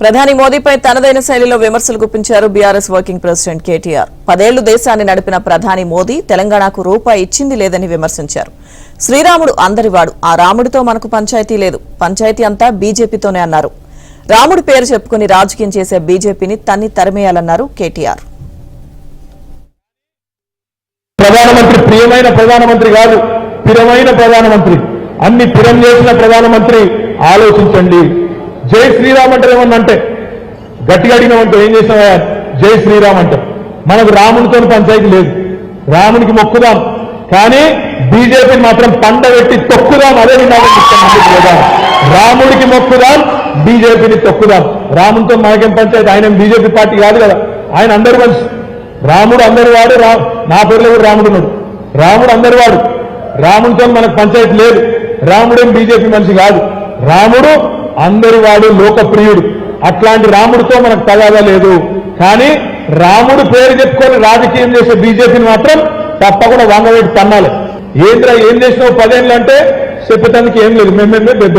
ప్రధాని మోదీపై తనదైన శైలిలో విమర్శలు గుప్పించారు బీఆర్ఎస్ వర్కింగ్ ప్రెసిడెంట్ కేటీఆర్. 10 ఏళ్లు దేశాన్ని నడిపిన ప్రధాని మోదీ తెలంగాణకు రూపాయి ఇచ్చింది లేదని విమర్శించారు. శ్రీరాముడు అందరివాడు, ఆ రాముడితో మనకు పంచాయతీ లేదు, పంచాయతీ అంతా బీజేపీతోనే అన్నారు. రాముడి పేరు చెప్పుకుని రాజకీయం చేసే బీజేపీని తన్ని తరిమేయాలన్నారు కేటీఆర్. ప్రధానమంత్రి ప్రియమైన ప్రధానమంత్రి కాదు, పిరమైన ప్రధానమంత్రి, అన్ని పిరం చేసిన ప్రధానమంత్రి. ఆలోచించండి. జై శ్రీరామ్ అంటే ఏమన్నంటే గట్టిగా అడిగినామంటే ఏం చేసినా జై శ్రీరామ్ అంటే మనకు రామునితో పంచాయతీ లేదు. రామునికి మొక్కుదాం, కానీ బీజేపీని మాత్రం పండబెట్టి తొక్కుదాం. అదే విన్నాం. రాముడికి మొక్కుదాం, బీజేపీని తొక్కుదాం. రామునితో మనకేం పంచాయతీ? ఆయన బీజేపీ పార్టీ కాదు కదా, ఆయన అందరు మనిషి. రాముడు అందరి వాడు. నా పేరులో కూడా రాముడు ఉన్నాడు. రాముడు అందరి వాడు. రాముడితో మనకు పంచాయతీ లేదు. రాముడేం బీజేపీ మనిషి కాదు. రాముడు అందరి వాడు, లోకప్రియుడు. అట్లాంటి రాముడితో మనకు తగాదా లేదు. కానీ రాముడు పేరు చెప్పుకొని రాజకీయం చేసే బీజేపీని మాత్రం తప్పకుండా వంగవేటి తన్నాలి. ఏం చేసినావు 10 ఏళ్ళు అంటే చెప్పటానికి ఏం లేదు. మేమేమే పెద్ద